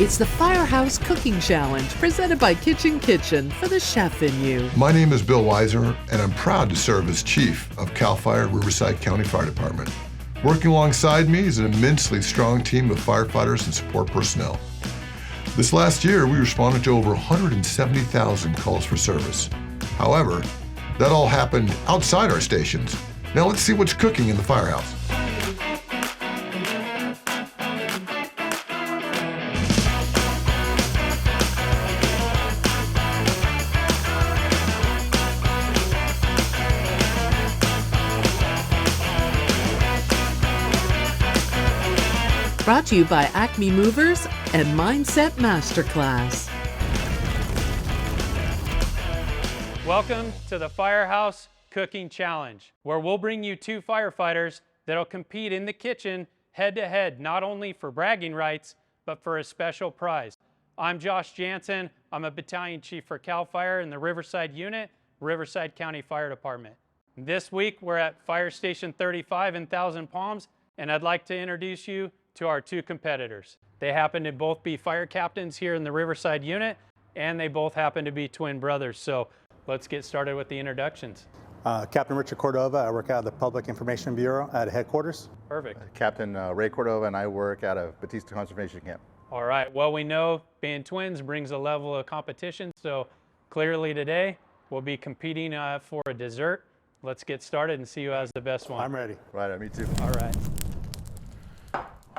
It's the Firehouse Cooking Challenge presented by Kitchen Kitchen for the chef in you. My name is Bill Weiser, and I'm proud to serve as chief of CAL FIRE Riverside County Fire Department. Working alongside me is an immensely strong team of firefighters and support personnel. This last year, we responded to over 170,000 calls for service. However, that all happened outside our stations. Now let's see what's cooking in the firehouse. Brought to you by Acme Movers and Mindset Masterclass. Welcome to the Firehouse Cooking Challenge, where we'll bring you two firefighters that'll compete in the kitchen head-to-head, not only for bragging rights, but for a special prize. I'm Josh Jansen. I'm a battalion chief for CAL FIRE in the Riverside Unit, Riverside County Fire Department. This week, we're at Fire Station 35 in Thousand Palms, and I'd like to introduce you to our two competitors. They happen to both be fire captains here in the Riverside Unit, and they both happen to be twin brothers. So let's get started with the introductions. Captain Richard Cordova. I work out of the Public Information Bureau at headquarters. Perfect. Captain Ray Cordova, and I work out of Batista Conservation Camp. All right, well, we know being twins brings a level of competition, so clearly today we'll be competing for a dessert. Let's get started and see who has the best one. I'm ready. Right, me too. All right.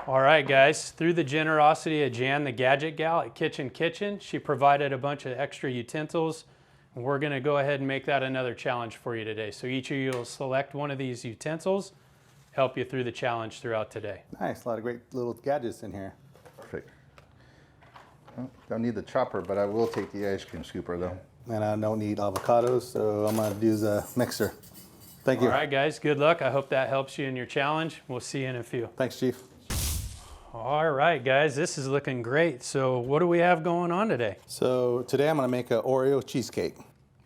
All right, guys, through the generosity of Jan, the gadget gal at Kitchen Kitchen, she provided a bunch of extra utensils, and we're gonna go ahead and make that another challenge for you today. So each of you will select one of these utensils, help you through the challenge throughout today. Nice, a lot of great little gadgets in here. Perfect. Well, don't need the chopper, but I will take the ice cream scooper though. And I don't need avocados, so I'm gonna use a mixer. Thank you. All right, guys, good luck. I hope that helps you in your challenge. We'll see you in a few. Thanks, Chief. All right, guys, this is looking great. So what do we have going on today? So today I'm gonna make an Oreo cheesecake.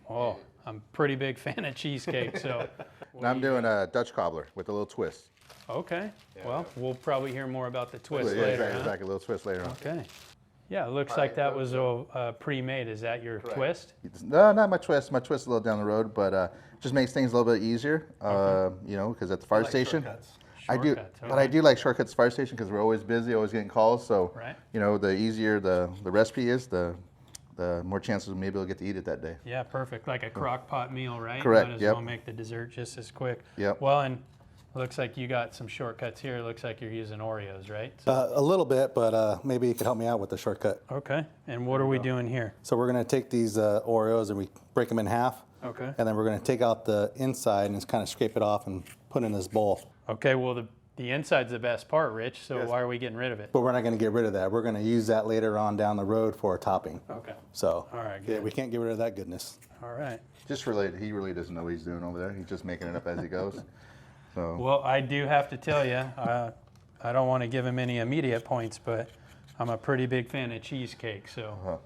Oh, I'm a pretty big fan of cheesecake, so. And I'm doing a Dutch cobbler with a little twist. Okay, well, we'll probably hear more about the twist Yeah, later, exactly, huh? a little twist later on. Okay. Yeah, it looks like that was pre-made. Is that your twist? No, not my twist. My twist is a little down the road, but just makes things a little bit easier. You know, because at the fire station, I do, Shortcuts, but I do like shortcuts at the fire station because we're always busy, always getting calls. So, Right. you know, the easier the recipe is, the more chances maybe we'll get to eat it that day. Yeah, perfect. Like a crock pot meal, right? Correct, Might as yep. well make the dessert just as quick. Yep. Well, and it looks like you got some shortcuts here. It looks like you're using Oreos, right? So, A little bit, but maybe you could help me out with the shortcut. okay, and what are we doing here? So we're gonna take these Oreos and we break them in half. Okay. And then we're gonna take out the inside and just kind of scrape it off and put in this bowl. Okay, well, the inside's the best part, Rich, so why are we getting rid of it? But we're not gonna get rid of that. We're gonna use that later on down the road for a topping. Okay, So, All right, yeah, good. we can't get rid of that goodness. all right. Just related, he really doesn't know what he's doing over there. He's just making it up as he goes. So. Well, I do have to tell you, I don't want to give him any immediate points, but I'm a pretty big fan of cheesecake. So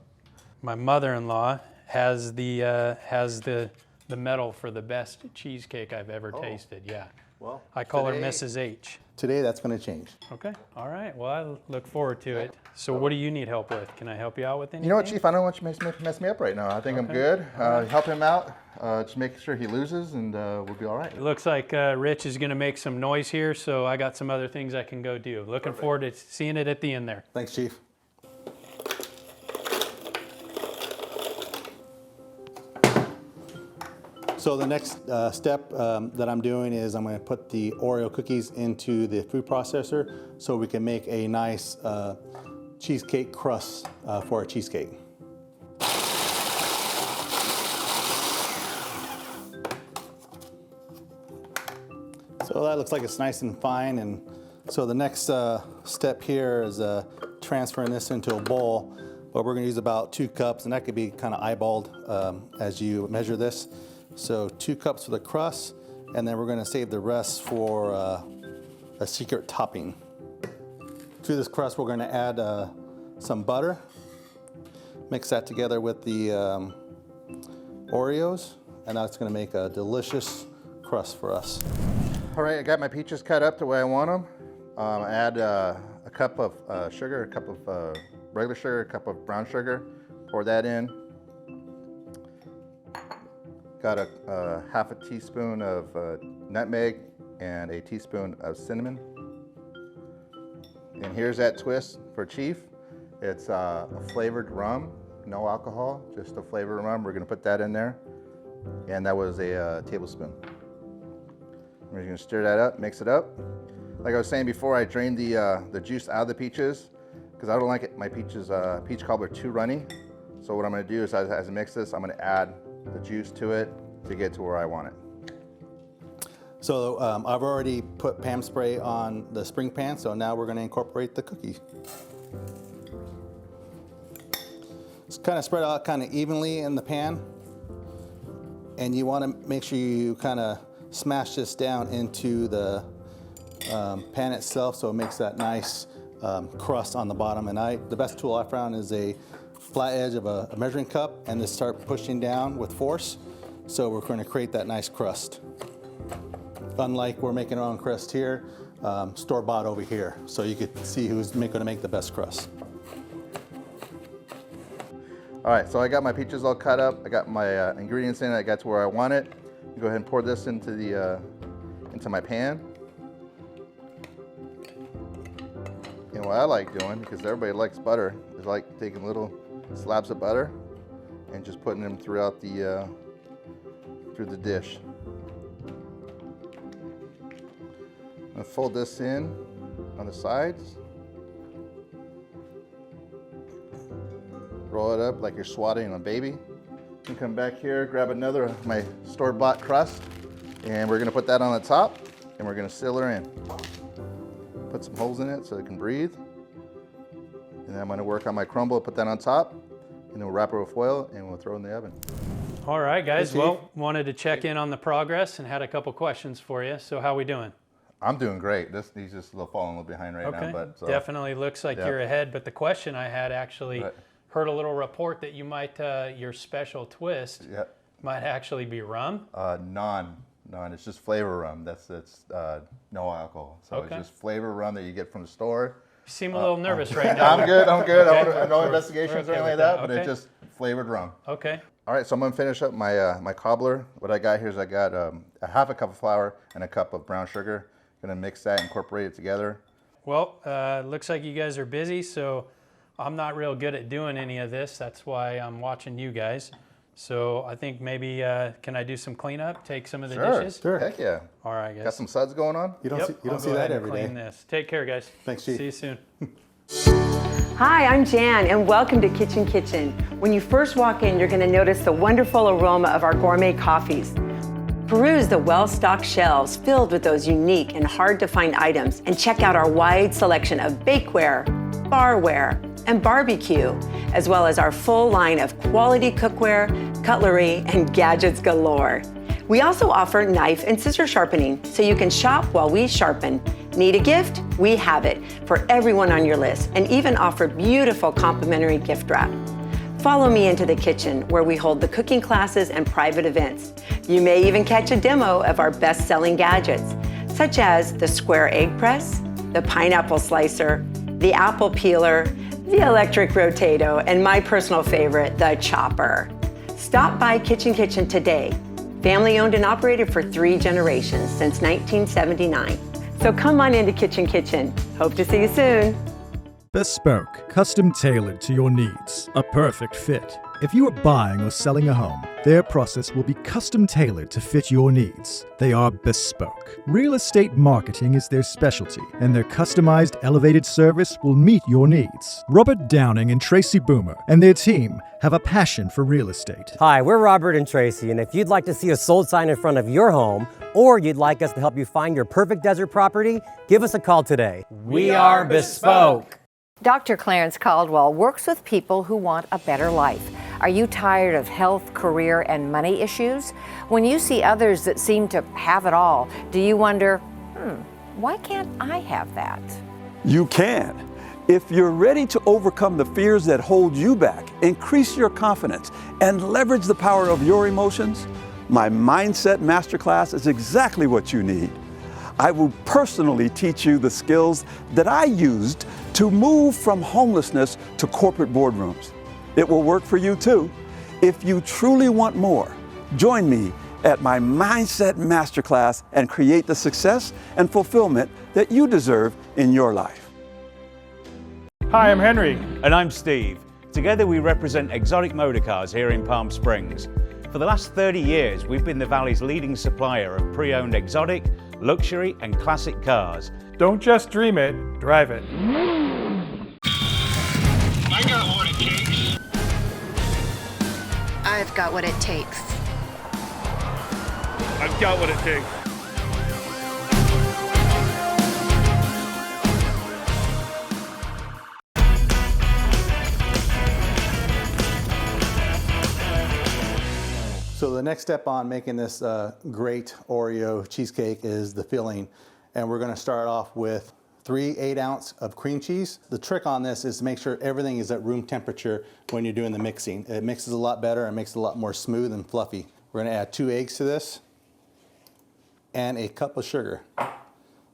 my mother-in-law has the medal for the best cheesecake I've ever tasted. Yeah. Well, I call her today- Mrs. H. Today that's gonna change. Okay. All right. Well, I look forward to it. So what do you need help with? Can I help you out with anything? You know what, Chief? I don't want you to mess me up right now. I think I'm good. Help him out. Just make sure he loses, and we'll be all right. It looks like Rich is going to make some noise here, so I got some other things I can go do. Looking forward to seeing it at the end there. Thanks, Chief. So the next step that I'm doing is I'm going to put the Oreo cookies into the food processor so we can make a nice cheesecake crust for a cheesecake. So that looks like it's nice and fine, and so the next step here is transferring this into a bowl, but we're going to use about 2 cups, and that could be kind of eyeballed as you measure this. So 2 cups for the crust, and then we're going to save the rest for a secret topping. To this crust, we're going to add some butter, mix that together with the Oreos, and that's going to make a delicious crust for us. All right, I got my peaches cut up the way I want them. Add a cup of sugar, a cup of regular sugar, a cup of brown sugar. Pour that in. Got a half a teaspoon of nutmeg and a teaspoon of cinnamon. And here's that twist for Chief. It's a flavored rum, no alcohol, just a flavored rum. We're gonna put that in there. And that was a tablespoon. We're gonna stir that up, mix it up. Like I was saying before, I drained the juice out of the peaches because I don't like it, my peach cobbler too runny. So what I'm gonna do is as I mix this, I'm gonna add the juice to it to get to where I want it. So I've already put Pam spray on the spring pan, so now we're gonna incorporate the cookie. Just kind of spread out kind of evenly in the pan. And you wanna make sure you kind of smash this down into the pan itself so it makes that nice crust on the bottom. And the best tool I found is a flat edge of a measuring cup and just start pushing down with force. So we're going to create that nice crust. Unlike we're making our own crust here, store-bought over here. So you could see who's going to make the best crust. All right, so I got my peaches all cut up. I got my ingredients in it. I got to where I want it. Go ahead and pour this into my pan. And what I like doing, because everybody likes butter, is like taking little slabs of butter and just putting them throughout through the dish. I'm gonna fold this in on the sides. Roll it up like you're swatting a baby. And come back here, grab another of my store-bought crust, and we're gonna put that on the top, and we're gonna seal her in. Put some holes in it so it can breathe. And then I'm gonna work on my crumble, put that on top, and then we'll wrap it with foil and we'll throw it in the oven. All right, guys. Well, wanted to check in on the progress and had a couple questions for you. So how we doing? I'm doing great. He's just a little falling a little behind right now. But definitely looks like you're ahead. But the question I had actually heard a little report that you might, your special twist might actually be rum. None. It's just flavor rum. That's no alcohol. So it's just flavor rum that you get from the store. You seem a little nervous right now. I'm good. Okay. I no investigations or anything like that, but it's just flavored rum. Okay. All right, so I'm gonna finish up my my cobbler. What I got here is I got a half a cup of flour and a cup of brown sugar. Gonna mix that, incorporate it together. Well, looks like you guys are busy, so I'm not real good at doing any of this. That's why I'm watching you guys. So I think maybe, can I do some cleanup? Take some of the dishes? Sure. Heck yeah. All right, guys. Got some suds going on? You don't see that every day. Clean this. Take care, guys. Thanks, Chief. See you soon. Hi, I'm Jan, and welcome to Kitchen Kitchen. When you first walk in, you're going to notice the wonderful aroma of our gourmet coffees. Peruse the well-stocked shelves filled with those unique and hard-to-find items, and check out our wide selection of bakeware, barware, and barbecue, as well as our full line of quality cookware, cutlery, and gadgets galore. We also offer knife and scissor sharpening, so you can shop while we sharpen. Need a gift? We have it for everyone on your list, and even offer beautiful complimentary gift wrap. Follow me into the kitchen, where we hold the cooking classes and private events. You may even catch a demo of our best-selling gadgets, such as the square egg press, the pineapple slicer, the apple peeler, the electric rotato, and my personal favorite, the chopper. Stop by Kitchen Kitchen today. Family owned and operated for 3 generations since 1979. So come on into Kitchen Kitchen. Hope to see you soon. Bespoke, custom tailored to your needs, a perfect fit. If you are buying or selling a home, their process will be custom tailored to fit your needs. They are bespoke. Real estate marketing is their specialty, and their customized elevated service will meet your needs. Robert Downing and Tracy Boomer and their team have a passion for real estate. Hi, we're Robert and Tracy, and if you'd like to see a sold sign in front of your home, or you'd like us to help you find your perfect desert property, give us a call today. We are bespoke. Dr. Clarence Caldwell works with people who want a better life. Are you tired of health, career, and money issues? When you see others that seem to have it all, do you wonder, why can't I have that? You can. If you're ready to overcome the fears that hold you back, increase your confidence, and leverage the power of your emotions, my Mindset Masterclass is exactly what you need. I will personally teach you the skills that I used to move from homelessness to corporate boardrooms. It will work for you too. If you truly want more, join me at my Mindset Masterclass and create the success and fulfillment that you deserve in your life. Hi, I'm Henry. And I'm Steve. Together we represent Exotic Motor Cars here in Palm Springs. For the last 30 years, we've been the Valley's leading supplier of pre-owned exotic, luxury and classic cars. Don't just dream it, drive it. I got what it takes. I've got what it takes. I've got what it takes. So the next step on making this great Oreo cheesecake is the filling. And we're gonna start off with 3 8-ounce of cream cheese. The trick on this is to make sure everything is at room temperature when you're doing the mixing. It mixes a lot better and makes it a lot more smooth and fluffy. We're gonna add 2 eggs to this and a cup of sugar,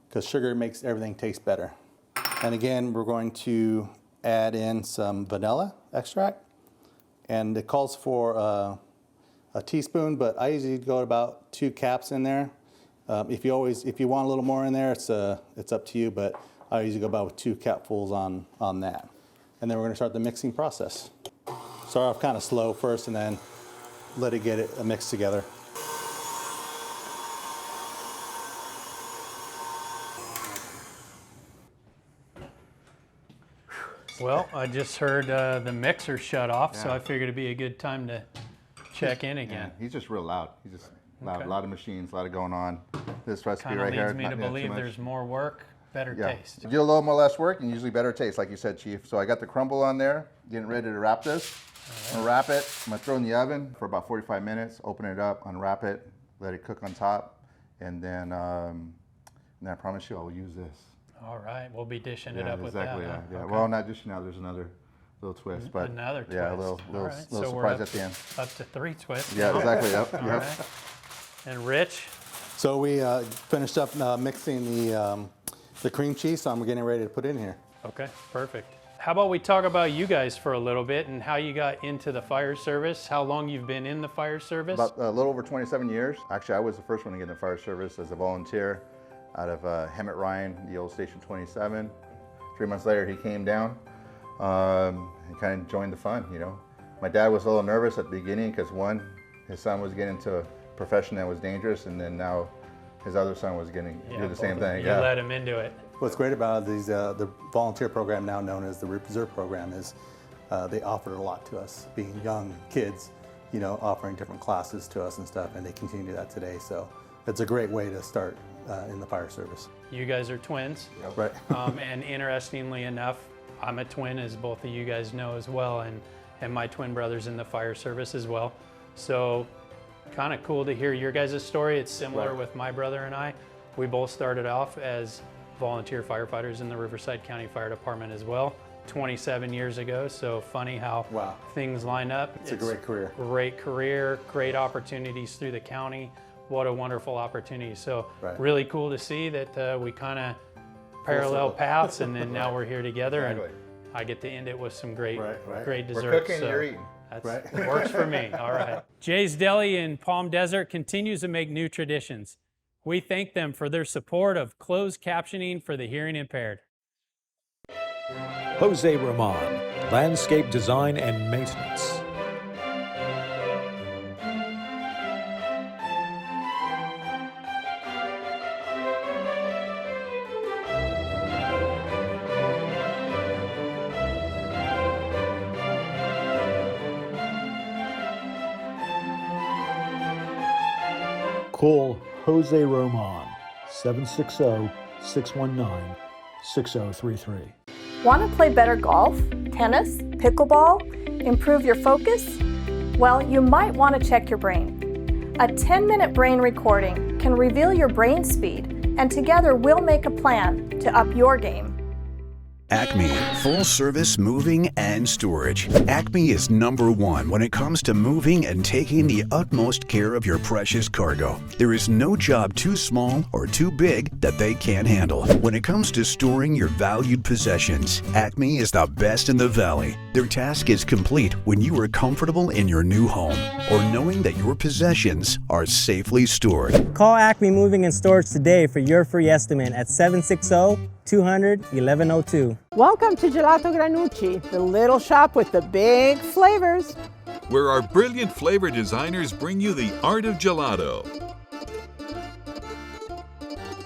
because sugar makes everything taste better. And again, we're going to add in some vanilla extract, and it calls for a teaspoon, but I usually go about 2 caps in there. If you want a little more in there, it's up to you, but I usually go about with 2 capfuls on that. And then we're gonna start the mixing process. Start off kind of slow first and then let it get it mixed together. Well, I just heard the mixer shut off, so I figured it'd be a good time to check in again. Yeah, he's just real loud. He's just loud. A lot of machines, a lot of going on. This recipe Kinda right here. leads me to believe there's more work, better taste. You do a little more less work and usually better taste, like you said, Chief. So I got the crumble on there, getting ready to wrap this. I'm gonna wrap it. I'm gonna throw it in the oven for about 45 minutes. Open it up, unwrap it, let it cook on top, and then I promise you I will use this. All right, we'll be dishing it up with that. Yeah. Okay. Well, not dishing out. There's another little twist, but another twist. Yeah, a little right. little So surprise we're at the end. Up to 3 twists. Yeah, exactly. Yep. All right. And Rich? So we finished up mixing the cream cheese, so I'm getting ready to put it in here. Okay, perfect. How about we talk about you guys for a little bit and how you got into the fire service, how long you've been in the fire service? About a little over 27 years. Actually, I was the first one to get in the fire service as a volunteer out of Hemet Ryan, the old Station 27. 3 months later, he came down and kind of joined the fun, you know. My dad was a little nervous at the beginning because one, his son was getting into a profession that was dangerous, and then now his other son was getting do the same thing. You let him into it. What's great about these, the volunteer program, now known as the Reserve program, is they offered a lot to us, being young kids, you know, offering different classes to us and stuff, and they continue that today. So it's a great way to start in the fire service. You guys are twins. Yep. Right. And interestingly enough, I'm a twin, as both of you guys know as well, and my twin brother's in the fire service as well. So kind of cool to hear your guys' story. It's similar with my brother and I. We both started off as volunteer firefighters in the Riverside County Fire Department as well, 27 years ago. So funny how things line up. It's a great career. Great career, great opportunities through the county. What a wonderful opportunity. So really cool to see that we kind of parallel paths, and then now we're here together, and I get to end it with some great desserts. We're cooking, so you're eating. That works for me. All right. Jay's Deli in Palm Desert continues to make new traditions. We thank them for their support of closed captioning for the hearing impaired. Jose Roman, Landscape Design and Maintenance. Call Jose Roman, 760-619-6033. Want to play better golf, tennis, pickleball, improve your focus? Well, you might want to check your brain. A 10-minute brain recording can reveal your brain speed, and together we'll make a plan to up your game. Acme, full service moving and storage. Acme is #1 when it comes to moving and taking the utmost care of your precious cargo. There is no job too small or too big that they can't handle. When it comes to storing your valued possessions, Acme is the best in the valley. Their task is complete when you are comfortable in your new home or knowing that your possessions are safely stored. Call Acme Moving and Storage today for your free estimate at 760-200-1102. Welcome to Gelato Granucci, the little shop with the big flavors. Where our brilliant flavor designers bring you the art of gelato.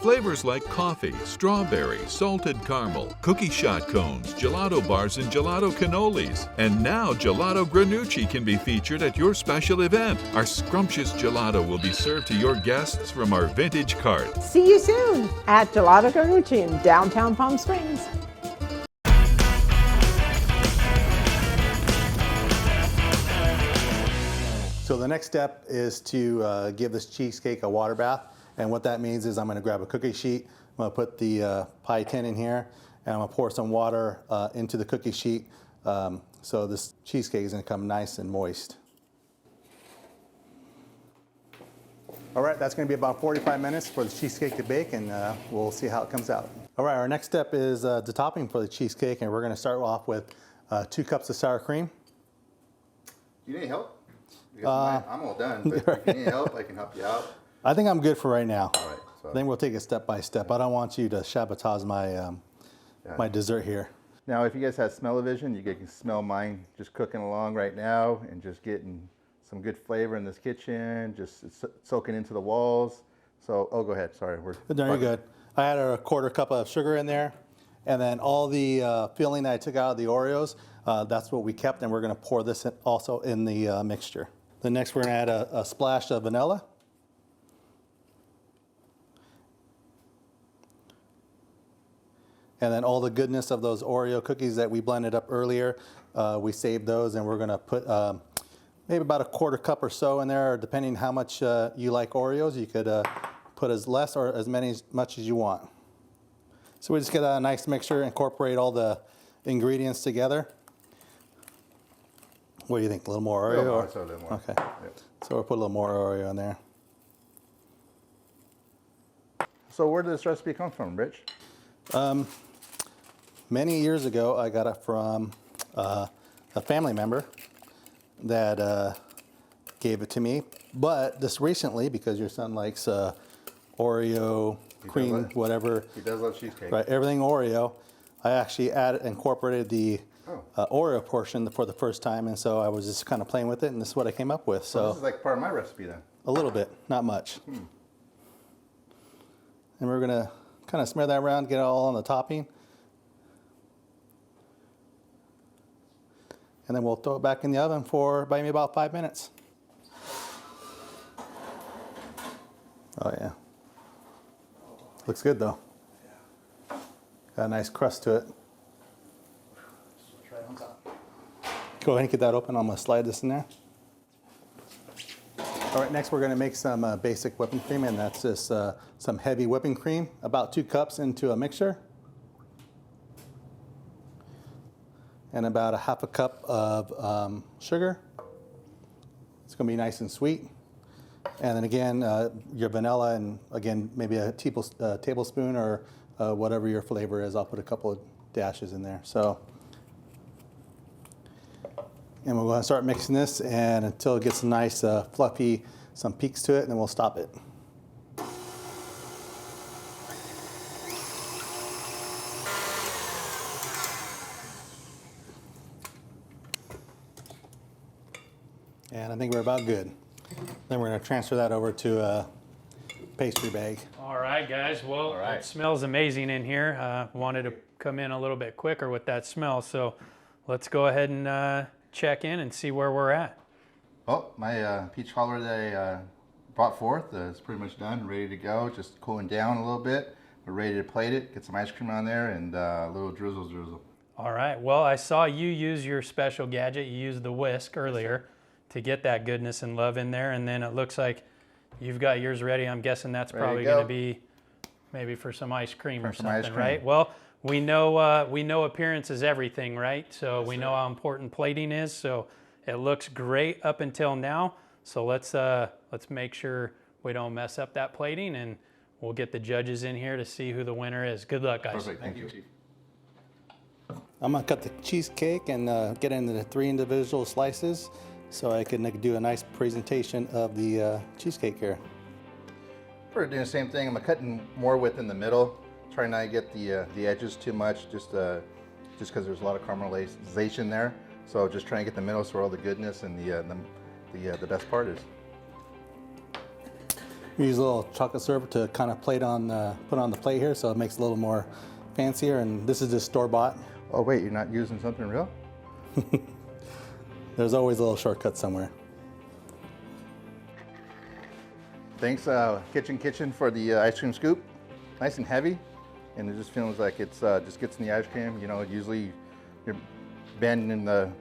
Flavors like coffee, strawberry, salted caramel, cookie shot cones, gelato bars, and gelato cannolis. And now Gelato Granucci can be featured at your special event. Our scrumptious gelato will be served to your guests from our vintage cart. See you soon at Gelato Granucci in downtown Palm Springs. So the next step is to give this cheesecake a water bath. And what that means is I'm going to grab a cookie sheet, I'm going to put the pie tin in here, and I'm going to pour some water into the cookie sheet so this cheesecake is going to come nice and moist. All right, that's going to be about 45 minutes for the cheesecake to bake, and we'll see how it comes out. All right, our next step is the topping for the cheesecake, and we're going to start off with 2 cups of sour cream. Do you need help? Because I'm all done, but if you need help, I can help you out. I think I'm good for right now. All right, so. Then we'll take it step by step. I don't want you to sabotage my my dessert here. Now, if you guys have smell-o-vision, you can smell mine just cooking along right now and just getting some good flavor in this kitchen, just soaking into the walls. So, oh, go ahead. Sorry. No, you're good. I had a 1/4 cup of sugar in there, and then all the filling that I took out of the Oreos, that's what we kept, and we're going to pour this in also in the mixture. Then next, we're going to add a splash of vanilla. And then all the goodness of those Oreo cookies that we blended up earlier, we saved those, and we're going to put maybe about a 1/4 cup or so in there, depending how much you like Oreos. You could put as less or as much as you want. So we just get a nice mixture, incorporate all the ingredients together. What do you think? A little more Oreo? A little more. Okay. Yep. So we'll put a little more Oreo in there. So where did this recipe come from, Rich? Many years ago, I got it from a family member that gave it to me. But just recently, because your son likes Oreo, cream, whatever. He does love cheesecake. Right, everything Oreo. I actually incorporated the Oreo portion for the first time, and so I was just kind of playing with it, and this is what I came up with. So this is like part of my recipe then? A little bit, not much. And we're gonna kind of smear that around, get it all on the topping. And then we'll throw it back in the oven for maybe about 5 minutes. Oh yeah. Looks good though. Got a nice crust to it. Go ahead and get that open. I'm gonna slide this in there. All right, next we're gonna make some basic whipping cream, and that's just some heavy whipping cream, about 2 cups into a mixture. And about a 1/2 cup of sugar. It's gonna be nice and sweet. And then again, your vanilla, and again, maybe a tablespoon or whatever your flavor is. I'll put a couple of dashes in there. So, and we're gonna start mixing this and until it gets nice, fluffy, some peaks to it, and then we'll stop it. And I think we're about good. Then we're going to transfer that over to a pastry bag. All right, guys. Well, it smells amazing in here. Wanted to come in a little bit quicker with that smell, so let's go ahead and check in and see where we're at. Well, my peach cobbler that I brought forth is pretty much done, ready to go. Just cooling down a little bit. We're ready to plate it, get some ice cream on there, and a little drizzle. All right. Well, I saw you use your special gadget. You used the whisk earlier to get that goodness and love in there, and then it looks like you've got yours ready. I'm guessing that's probably going to be maybe for some ice cream or something, right? Well, we know appearance is everything, right? So we know how important plating is. So it looks great up until now. So let's make sure we don't mess up that plating, and we'll get the judges in here to see who the winner is. Good luck, guys. Perfect. Thank you. I'm gonna cut the cheesecake and get it into the 3 individual slices so I can do a nice presentation of the cheesecake here. We're doing the same thing. I'm cutting more width in the middle. Try not to get the edges too much, just because there's a lot of caramelization there. So just trying to get the middle so where all the goodness and the best part is. We use a little chocolate syrup to kind of put on the plate here, so it makes it a little more fancier. And this is just store-bought. Oh wait, you're not using something real? There's always a little shortcut somewhere. Thanks, Kitchen, for the ice cream scoop. Nice and heavy, and it just feels like it's just gets in the ice cream. You know, usually you're bending the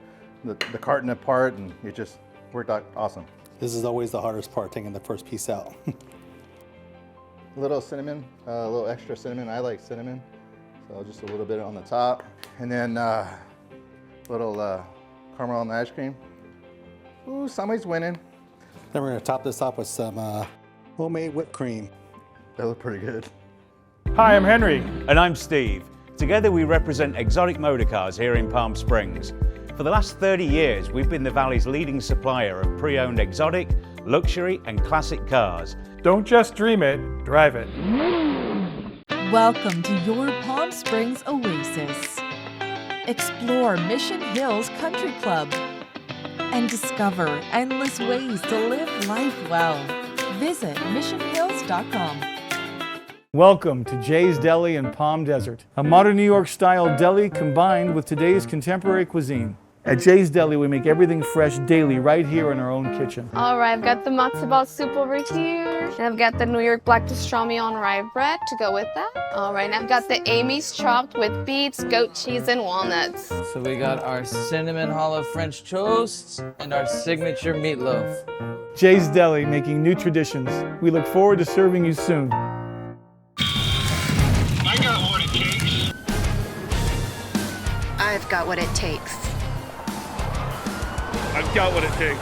carton apart, and it just worked out awesome. This is always the hardest part, taking the first piece out. A little cinnamon, a little extra cinnamon. I like cinnamon, so just a little bit on the top, and then little caramel on the ice cream. Ooh, somebody's winning. Then we're gonna top this off with some homemade whipped cream. That look pretty good. Hi, I'm Henry. And I'm Steve. Together we represent Exotic Motor Cars here in Palm Springs. For the last 30 years, we've been the Valley's leading supplier of pre-owned exotic, luxury and classic cars. Don't just dream it, drive it. Welcome to your Palm Springs oasis. Explore Mission Hills Country Club and discover endless ways to live life well. Visit missionhills.com. Welcome to Jay's Deli in Palm Desert, a modern New York-style deli combined with today's contemporary cuisine. At Jay's Deli, we make everything fresh daily right here in our own kitchen. All right, I've got the matzo ball soup over here. And I've got the New York black pastrami on rye bread to go with that. All right, and I've got the Amy's chopped with beets, goat cheese, and walnuts. So we got our cinnamon hollow French toasts and our signature meatloaf. Jay's Deli, making new traditions. We look forward to serving you soon. I got what it takes. I've got what it takes. I've got what it takes.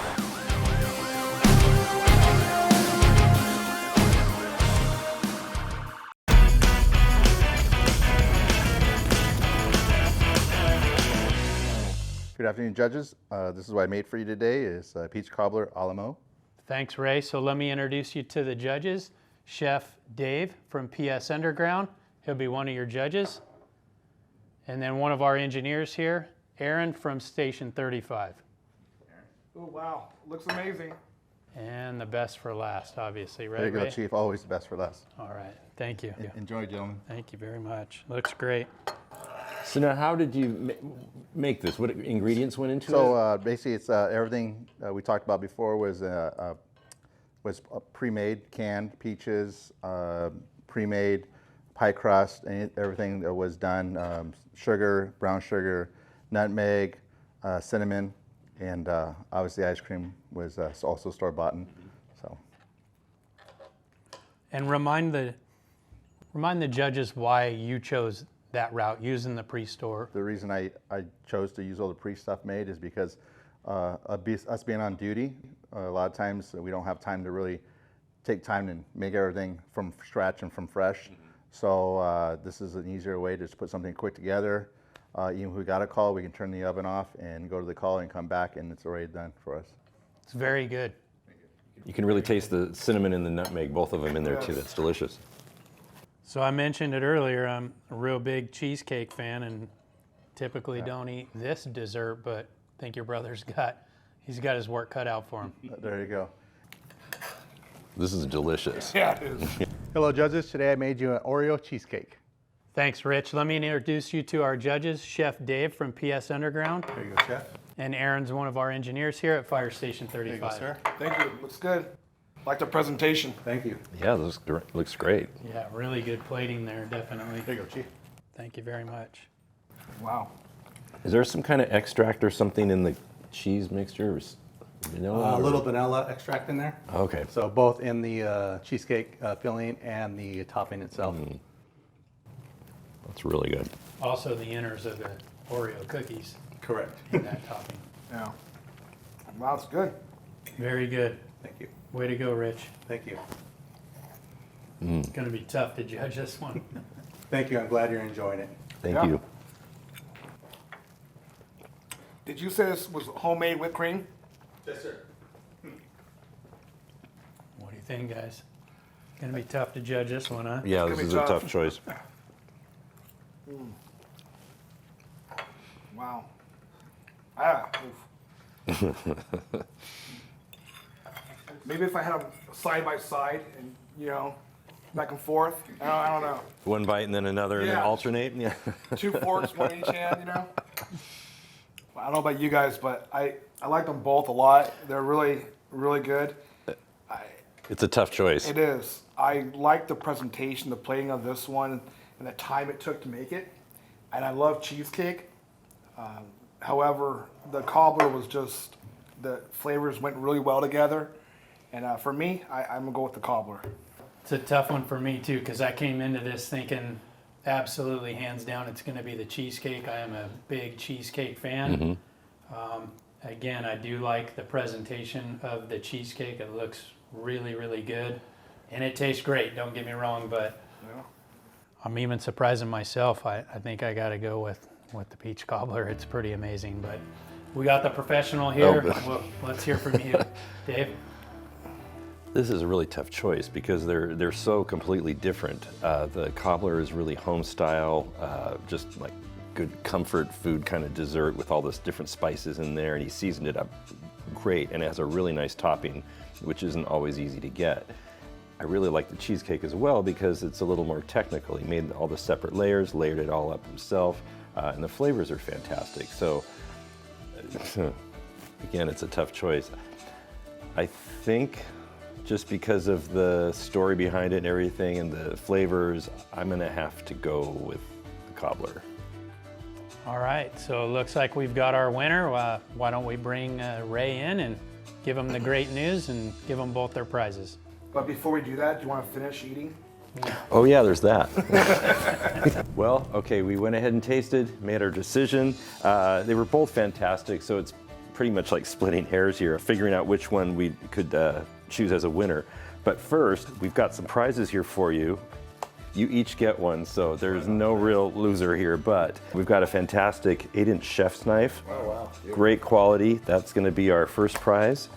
Good afternoon, judges. This is what I made for you today is peach cobbler a la mode. Thanks, Ray. So let me introduce you to the judges. Chef Dave from PS Underground. He'll be one of your judges. And then one of our engineers here, Aaron from Station 35. Oh, wow. Looks amazing. And the best for last, obviously, right, There you go, Ray? Chief. Always the best for last. All right. Thank you. Enjoy, gentlemen. Thank you very much. Looks great. So now, how did you make this? What ingredients went into it? So basically, it's everything we talked about before was pre-made canned peaches, pre-made pie crust, and everything that was done. Sugar, brown sugar, nutmeg, cinnamon, and obviously ice cream was also store-bought. So. And remind the judges why you chose that route, using the pre-store. The reason I chose to use all the pre-stuff made is because us being on duty, a lot of times we don't have time to really take time and make everything from scratch and from fresh. So this is an easier way to just put something quick together. Even if we got a call, we can turn the oven off and go to the call and come back, and it's already done for us. It's very good. You can really taste the cinnamon and the nutmeg, both of them in there too. That's delicious. So I mentioned it earlier, I'm a real big cheesecake fan and typically don't eat this dessert, but I think your brother's he's got his work cut out for him. There you go. This is delicious. Yeah, it is. Hello, judges. Today I made you an Oreo cheesecake. Thanks, Rich. Let me introduce you to our judges, Chef Dave from PS Underground. There you go, Chef. And Aaron's one of our engineers here at Fire Station 35. There you go, sir. Thank you. Looks good. Like the presentation. Thank you. Yeah, this looks great. Yeah, really good plating there, definitely. There you go, Chief. Thank you very much. Wow. Is there some kind of extract or something in the cheese mixture? Vanilla? A little vanilla extract in there. Okay. So both in the cheesecake filling and the topping itself. That's really good. Also the inners of the Oreo cookies. Correct. In that topping. Yeah. Wow, it's good. Very good. Thank you. Way to go, Rich. Thank you. It's going to be tough to judge this one. Thank you. I'm glad you're enjoying it. Thank you. Did you say this was homemade whipped cream? Yes, sir. What do you think, guys? Going to be tough to judge this one, huh? Yeah, this is a tough choice. Wow. Ah. Oof. Maybe if I had them side by side and, you know, back and forth. I don't know. One bite and then another and then Yeah. alternate? Yeah. 2 forks, one in each hand, you know? I don't know about you guys, but I like them both a lot. They're really, really good. It's a tough choice. It is. I like the presentation, the plating of this one, and the time it took to make it. And I love cheesecake. However, the cobbler was just, the flavors went really well together. And for me, I'm gonna go with the cobbler. It's a tough one for me too, because I came into this thinking absolutely hands down it's going to be the cheesecake. I am a big cheesecake fan. Again, I do like the presentation of the cheesecake. It looks really, really good. And it tastes great, don't get me wrong, but I'm even surprising myself. I think I got to go with the peach cobbler. It's pretty amazing. But we got the professional here. Well, let's hear from you, Dave. This is a really tough choice because they're so completely different. The cobbler is really home style, just like good comfort food kind of dessert with all this different spices in there, and he seasoned it up great, and it has a really nice topping, which isn't always easy to get. I really like the cheesecake as well because it's a little more technical. He made all the separate layers, layered it all up himself, and the flavors are fantastic. So again, it's a tough choice. I think just because of the story behind it and everything and the flavors, I'm gonna have to go with the cobbler. All right, so it looks like we've got our winner. Why don't we bring Ray in and give him the great news and give them both their prizes. But before we do that, do you want to finish eating? Oh yeah, there's that. Well, okay, we went ahead and tasted, made our decision. They were both fantastic, so it's pretty much like splitting hairs here, figuring out which one we could choose as a winner. But first, we've got some prizes here for you. You each get one, so there's no real loser here, but we've got a fantastic 8-inch chef's knife. Oh, wow. Great quality. That's gonna be our first prize.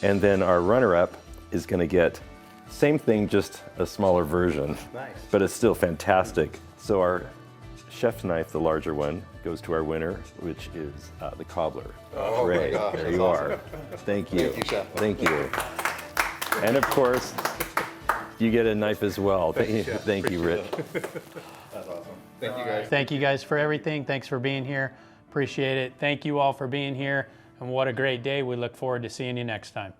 And then our runner-up is gonna get same thing, just a smaller version. Nice. But it's still fantastic. So our chef's knife, the larger one, goes to our winner, which is the cobbler. Oh, Ray, my gosh, there that's you awesome. are. Thank you. Thank you, Chef. Thank you. And of course, you get a knife as well. Thank you, Chef. Thank you, Rich. That's awesome. Thank you, guys. Thank you guys for everything. Thanks for being here. Appreciate it. Thank you all for being here. And what a great day. We look forward to seeing you next time.